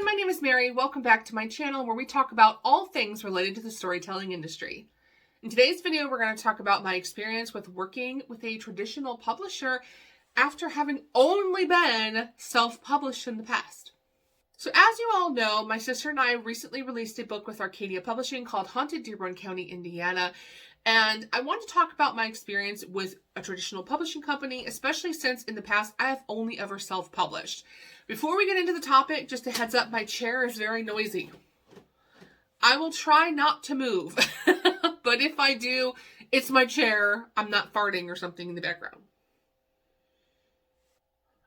everyone, my name is Mary. Welcome back to my channel where we talk about all things related to the storytelling industry. In today's video, we're going to talk about my experience with working with a traditional publisher after having only been self-published in the past. So as you all know, my sister and I recently released a book with Arcadia Publishing called Haunted Dearborn County, Indiana. And I want to talk about my experience with a traditional publishing company, especially since in the past I have only ever self-published. Before we get into the topic, just a heads up, my chair is very noisy. I will try not to move, but if I do, it's my chair. I'm not farting or something in the background.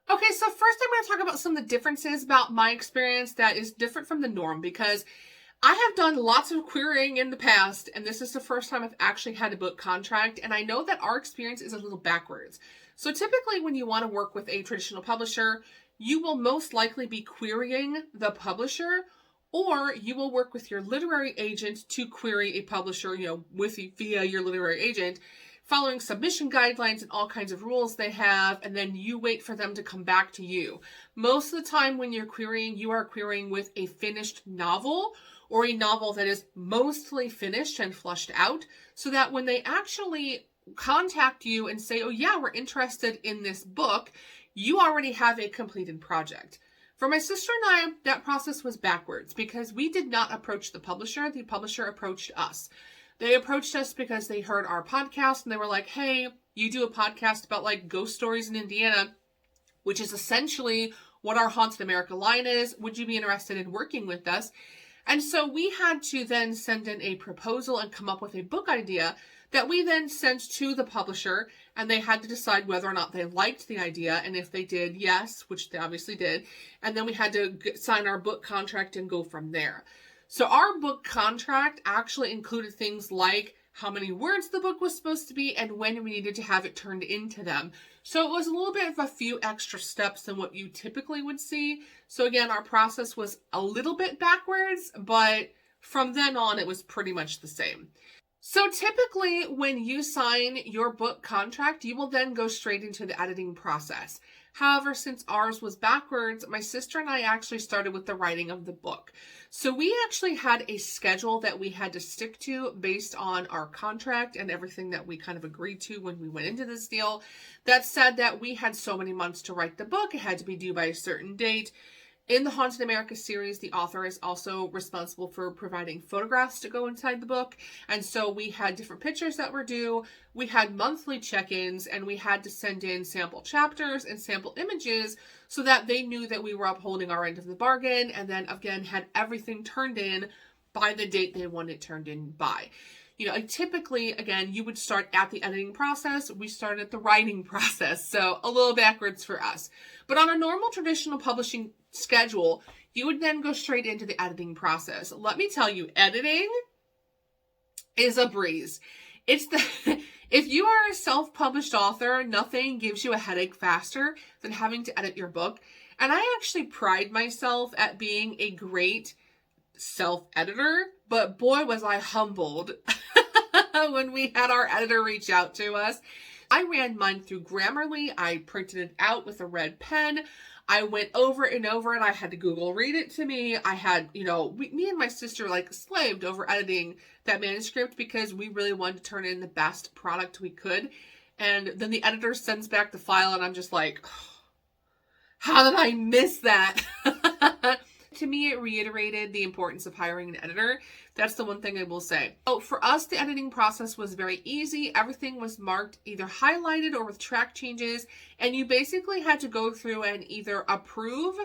Okay, so first I'm going to talk about some of the differences about my experience that is different from the norm, because I have done lots of querying in the past, and this is the first time I've actually had a book contract, and I know that our experience is a little backwards. So typically when you want to work with a traditional publisher, you will most likely be querying the publisher, or you will work with your literary agent to query a publisher, via your literary agent, following submission guidelines and all kinds of rules they have, and then you wait for them to come back to you. Most of the time when you're querying, you are querying with a finished novel, or a novel that is mostly finished and flushed out, so that when they actually contact you and say, oh yeah, we're interested in this book, you already have a completed project. For my sister and I, that process was backwards because we did not approach the publisher approached us. They approached us because they heard our podcast and they were like, hey, you do a podcast about like ghost stories in Indiana, which is essentially what our Haunted America line is. Would you be interested in working with us? And so we had to then send in a proposal and come up with a book idea that we then sent to the publisher, and they had to decide whether or not they liked the idea, and if they did, yes, which they obviously did, and then we had to sign our book contract and go from there. So our book contract actually included things like how many words the book was supposed to be and when we needed to have it turned into them. So it was a little bit of a few extra steps than what you typically would see. So again, our process was a little bit backwards, but from then on, it was pretty much the same. So typically when you sign your book contract, you will then go straight into the editing process. However, since ours was backwards, my sister and I actually started with the writing of the book. So we actually had a schedule that we had to stick to based on our contract and everything that we kind of agreed to when we went into this deal. That said that we had so many months to write the book. It had to be due by a certain date. In the Haunted America series, the author is also responsible for providing photographs to go inside the book. And so we had different pictures that were due. We had monthly check-ins, and we had to send in sample chapters and sample images so that they knew that we were upholding our end of the bargain, and then again had everything turned in by the date they wanted it turned in by. Typically, again, you would start at the editing process. We started at the writing process, so a little backwards for us. But on a normal traditional publishing schedule, you would then go straight into the editing process. Let me tell you, editing is a breeze. If you are a self-published author, nothing gives you a headache faster than having to edit your book. And I actually pride myself at being a great self-editor, but boy was I humbled when we had our editor reach out to us. I ran mine through Grammarly. I printed it out with a red pen. I went over and over, and I had to Google read it to me. I had, me and my sister slaved over editing that manuscript because we really wanted to turn in the best product we could. And then the editor sends back the file, and I'm just like, oh, how did I miss that? To me, it reiterated the importance of hiring an editor. That's the one thing I will say. So for us, the editing process was very easy. Everything was marked either highlighted or with track changes, and you basically had to go through and either approve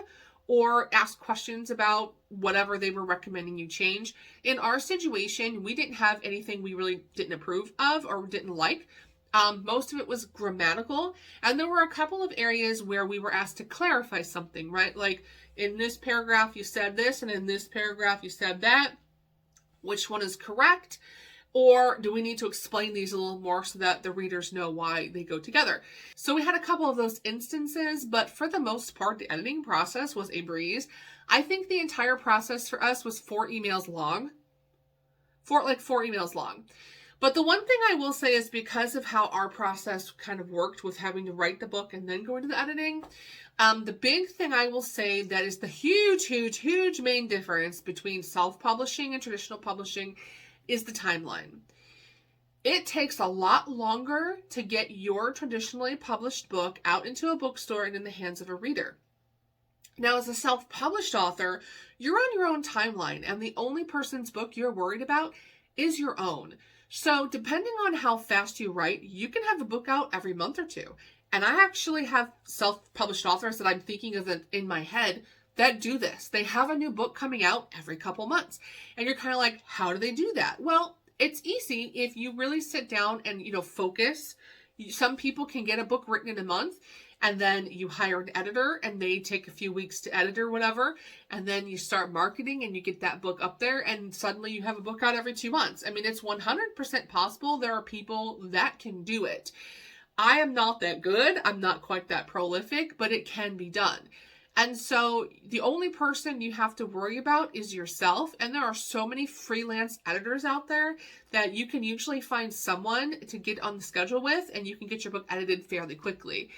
or ask questions about whatever they were recommending you change. In our situation, we didn't have anything we really didn't approve of or didn't like. Most of it was grammatical, and there were a couple of areas where we were asked to clarify something, right? Like, in this paragraph you said this, and in this paragraph you said that. Which one is correct? Or do we need to explain these a little more so that the readers know why they go together? So we had a couple of those instances, but for the most part, the editing process was a breeze. I think the entire process for us was 4 emails long. 4 emails long. But the one thing I will say is, because of how our process kind of worked with having to write the book and then go into the editing, the big thing I will say that is the huge main difference between self-publishing and traditional publishing is the timeline. It takes a lot longer to get your traditionally published book out into a bookstore and in the hands of a reader. Now, as a self-published author, you're on your own timeline, and the only person's book you're worried about is your own. So depending on how fast you write, you can have a book out every month or two. And I actually have self-published authors that I'm thinking of in my head that do this. They have a new book coming out every couple months. And you're kind of like, how do they do that? Well, it's easy if you really sit down and, focus. Some people can get a book written in a month, and then you hire an editor and they take a few weeks to edit or whatever. And then you start marketing and you get that book up there, and suddenly you have a book out every 2 months. I mean, it's 100% possible. There are people that can do it. I am not that good. I'm not quite that prolific, but it can be done. And so the only person you have to worry about is yourself. And there are so many freelance editors out there that you can usually find someone to get on the schedule with, and you can get your book edited fairly quickly.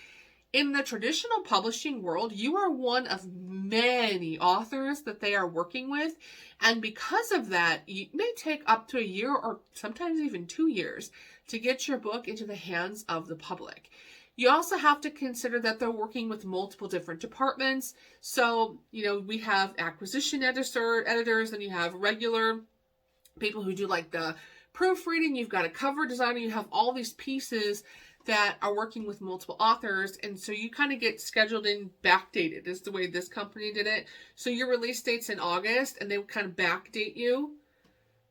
In the traditional publishing world, you are one of many authors that they are working with. And because of that, it may take up to a year or sometimes even 2 years to get your book into the hands of the public. You also have to consider that they're working with multiple different departments. So, we have acquisition editors, and you have regular people who do like the proofreading. You've got a cover designer. You have all these pieces that are working with multiple authors. And so you kind of get scheduled in backdated is the way this company did it. So your release date's in August, and they would kind of backdate you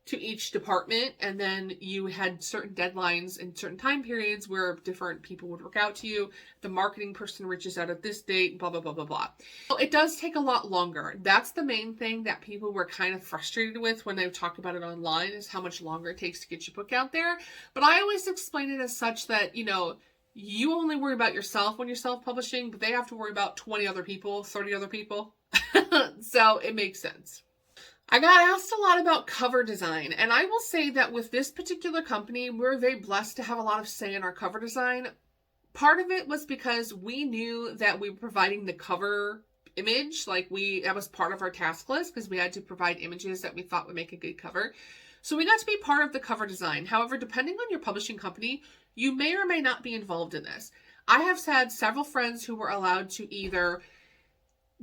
to each department, and then you had certain deadlines and certain time periods where different people would work out to you. The marketing person reaches out at this date, blah, blah, blah, blah, blah. So it does take a lot longer. That's the main thing that people were kind of frustrated with when they talk about it online, is how much longer it takes to get your book out there. But I always explain it as such that, you only worry about yourself when you're self-publishing, but they have to worry about 20 other people, 30 other people. So it makes sense. I got asked a lot about cover design, and I will say that with this particular company, we're very blessed to have a lot of say in our cover design. Part of it was because we knew that we were providing the cover image, that was part of our task list, because we had to provide images that we thought would make a good cover. So we got to be part of the cover design. However, depending on your publishing company, you may or may not be involved in this. I have had several friends who were allowed to either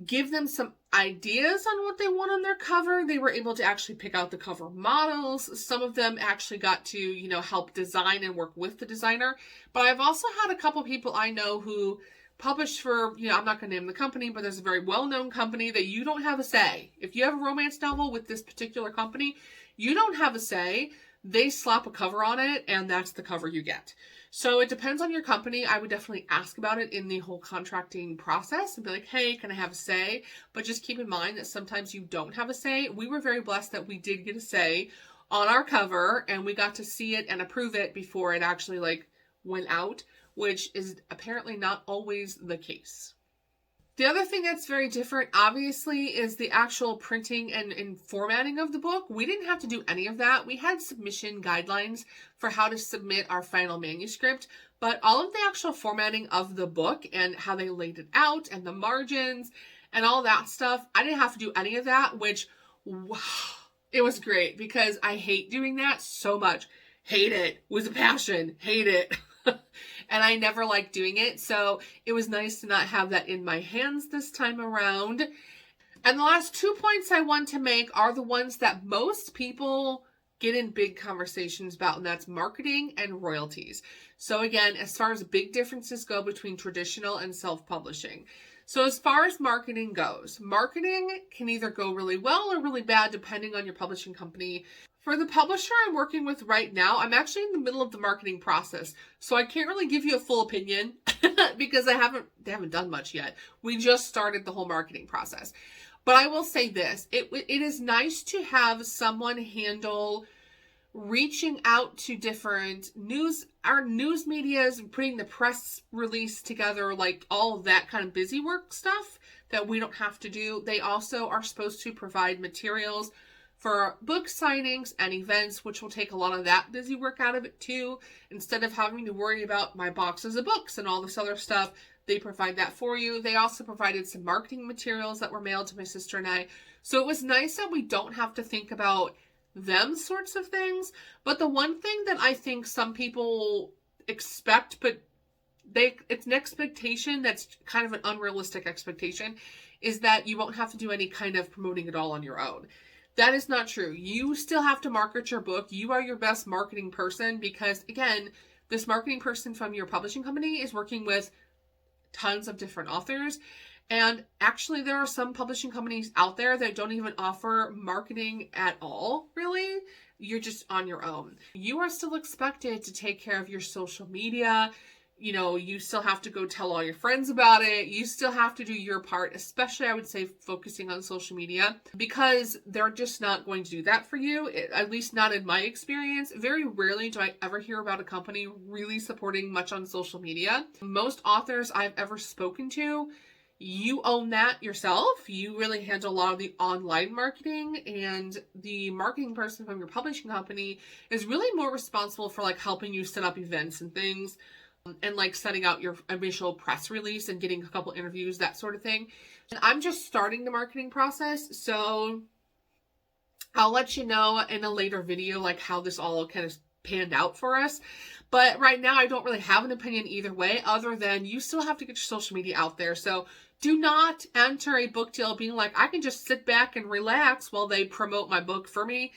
give them some ideas on what they want on their cover. They were able to actually pick out the cover models. Some of them actually got to, help design and work with the designer. But I've also had a couple people I know who publish for, I'm not going to name the company, but there's a very well-known company that you don't have a say. If you have a romance novel with this particular company, you don't have a say. They slap a cover on it, and that's the cover you get. So it depends on your company. I would definitely ask about it in the whole contracting process and be like, hey, can I have a say? But just keep in mind that sometimes you don't have a say. We were very blessed that we did get a say on our cover, and we got to see it and approve it before it actually went out, which is apparently not always the case. The other thing that's very different, obviously, is the actual printing and formatting of the book. We didn't have to do any of that. We had submission guidelines for how to submit our final manuscript, but all of the actual formatting of the book and how they laid it out and the margins and all that stuff, I didn't have to do any of that, which, wow, it was great because I hate doing that so much. Hate it with a passion. Hate it. And I never liked doing it. So it was nice to not have that in my hands this time around. And the last 2 points I want to make are the ones that most people get in big conversations about, and that's marketing and royalties. So again, as far as big differences go between traditional and self-publishing. So as far as marketing goes, marketing can either go really well or really bad depending on your publishing company. For the publisher I'm working with right now, I'm actually in the middle of the marketing process. So I can't really give you a full opinion because they haven't done much yet. We just started the whole marketing process. But I will say this, it is nice to have someone handle reaching out to different news medias, putting the press release together, all of that kind of busy work stuff that we don't have to do. They also are supposed to provide materials for book signings and events, which will take a lot of that busy work out of it too. Instead of having to worry about my boxes of books and all this other stuff, they provide that for you. They also provided some marketing materials that were mailed to my sister and I. So it was nice that we don't have to think about them sorts of things. But the one thing that I think some people expect, but it's an expectation that's kind of an unrealistic expectation, is that you won't have to do any kind of promoting at all on your own. That is not true. You still have to market your book. You are your best marketing person because, again, this marketing person from your publishing company is working with tons of different authors. And actually, there are some publishing companies out there that don't even offer marketing at all, really. You're just on your own. You are still expected to take care of your social media. You know, you still have to go tell all your friends about it. You still have to do your part, especially I would say focusing on social media, because they're just not going to do that for you, at least not in my experience. Very rarely do I ever hear about a company really supporting much on social media. Most authors I've ever spoken to, you own that yourself. You really handle a lot of the online marketing, and the marketing person from your publishing company is really more responsible for like helping you set up events and things, and like setting out your initial press release and getting a couple interviews, that sort of thing. And I'm just starting the marketing process, so I'll let you know in a later video like how this all kind of panned out for us. But right now I don't really have an opinion either way, other than you still have to get your social media out there. So do not enter a book deal being like, I can just sit back and relax while they promote my book for me.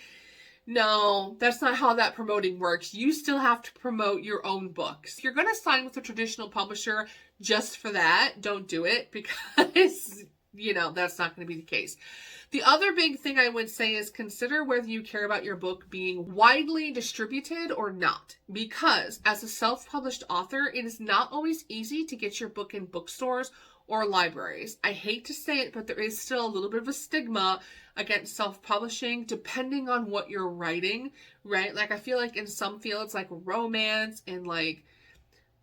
No, that's not how that promoting works. You still have to promote your own books. If you're going to sign with a traditional publisher just for that, don't do it, because, you know, that's not going to be the case. The other big thing I would say is consider whether you care about your book being widely distributed or not. Because as a self-published author, it is not always easy to get your book in bookstores or libraries. I hate to say it, but there is still a little bit of a stigma against self-publishing depending on what you're writing, right? Like I feel like in some fields like romance and like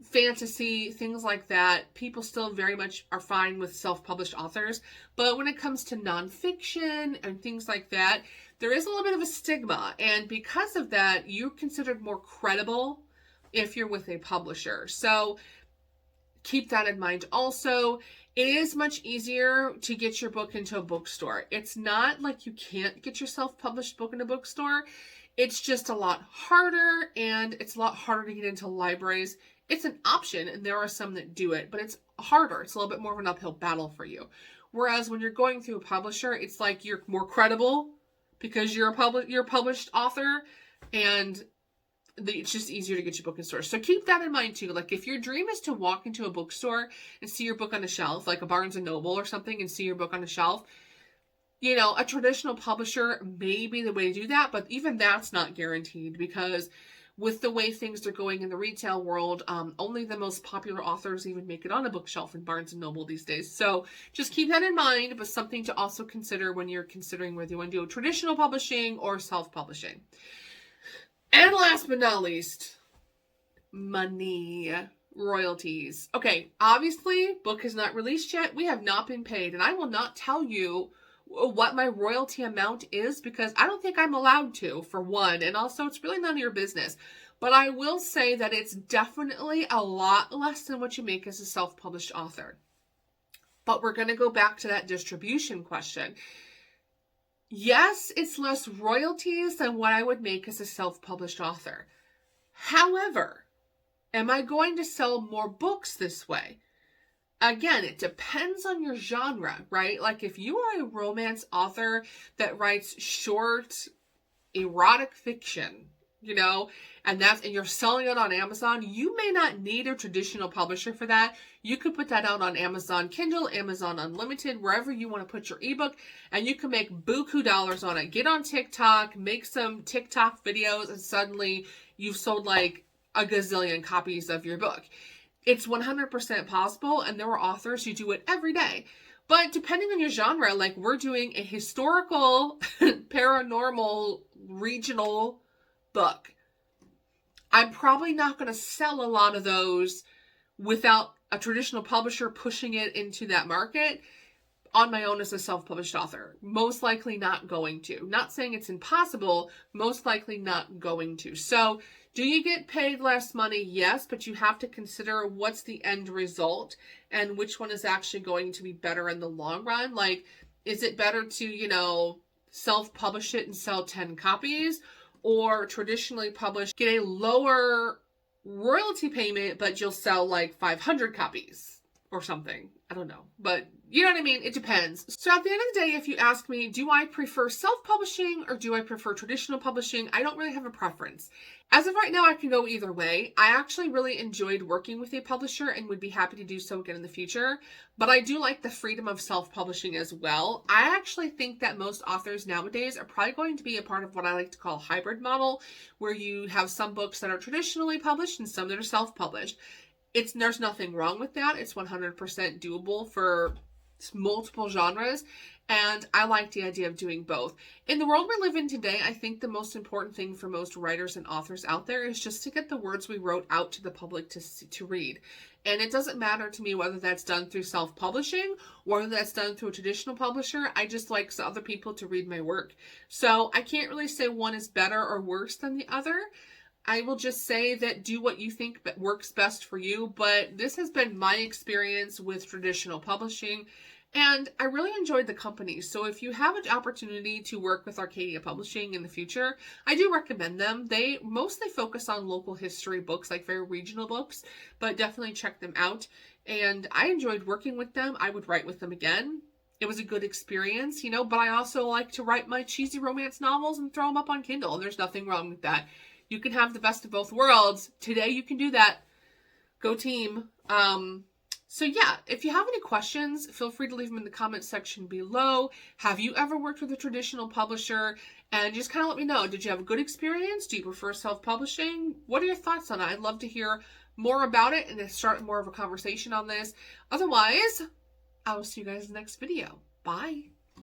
fantasy, things like that, people still very much are fine with self-published authors. But when it comes to nonfiction and things like that, there is a little bit of a stigma. And because of that, you're considered more credible if you're with a publisher. So keep that in mind. Also, it is much easier to get your book into a bookstore. It's not like you can't get your self-published book in a bookstore. It's just a lot harder, and it's a lot harder to get into libraries. It's an option, and there are some that do it, but it's harder. It's a little bit more of an uphill battle for you. Whereas when you're going through a publisher, it's like you're more credible because you're a published author, and it's just easier to get your book in stores. So keep that in mind too. Like if your dream is to walk into a bookstore and see your book on a shelf, like a Barnes and Noble or something, and see your book on a shelf, you know, a traditional publisher may be the way to do that, but even that's not guaranteed, because with the way things are going in the retail world, only the most popular authors even make it on a bookshelf in Barnes and Noble these days. So just keep that in mind, but something to also consider when you're considering whether you want to do traditional publishing or self-publishing. And last but not least, money, royalties. Okay, obviously, book is not released yet. We have not been paid, and I will not tell you what my royalty amount is because I don't think I'm allowed to, for one, and also it's really none of your business. But I will say that it's definitely a lot less than what you make as a self-published author. But we're going to go back to that distribution question. Yes, it's less royalties than what I would make as a self-published author. However, am I going to sell more books this way? Again, it depends on your genre, right? Like if you are a romance author that writes short, erotic fiction, you know, and you're selling it on Amazon, you may not need a traditional publisher for that. You could put that out on Amazon Kindle, Amazon Unlimited, wherever you want to put your ebook, and you can make buku dollars on it. Get on TikTok, make some TikTok videos, and suddenly you've sold like a gazillion copies of your book. It's 100% possible, and there are authors who do it every day. But depending on your genre, like we're doing a historical, paranormal, regional book. I'm probably not going to sell a lot of those without a traditional publisher pushing it into that market. on my own as a self-published author. Most likely not going to. Not saying it's impossible, most likely not going to. So, do you get paid less money? Yes, but you have to consider what's the end result and which one is actually going to be better in the long run. Like, is it better to, self-publish it and sell 10 copies, or traditionally publish, get a lower royalty payment, but you'll sell like 500 copies or something? I don't know, but you know what I mean? It depends. So at the end of the day, if you ask me, do I prefer self-publishing or do I prefer traditional publishing? I don't really have a preference. As of right now, I can go either way. I actually really enjoyed working with a publisher and would be happy to do so again in the future, but I do like the freedom of self-publishing as well. I actually think that most authors nowadays are probably going to be a part of what I like to call a hybrid model, where you have some books that are traditionally published and some that are self-published. There's nothing wrong with that. It's 100% doable for multiple genres, and I like the idea of doing both. In the world we live in today, I think the most important thing for most writers and authors out there is just to get the words we wrote out to the public to read. And it doesn't matter to me whether that's done through self-publishing or whether that's done through a traditional publisher. I just like other people to read my work. So I can't really say one is better or worse than the other. I will just say that do what you think works best for you, but this has been my experience with traditional publishing, and I really enjoyed the company. So if you have an opportunity to work with Arcadia Publishing in the future, I do recommend them. They mostly focus on local history books, like very regional books, but definitely check them out. And I enjoyed working with them. I would write with them again. It was a good experience, but I also like to write my cheesy romance novels and throw them up on Kindle, and there's nothing wrong with that. You can have the best of both worlds. Today you can do that. Go team. So yeah, if you have any questions, feel free to leave them in the comments section below. Have you ever worked with a traditional publisher? And just kind of let me know. Did you have a good experience? Do you prefer self-publishing? What are your thoughts on it? I'd love to hear more about it and to start more of a conversation on this. Otherwise, I will see you guys in the next video. Bye.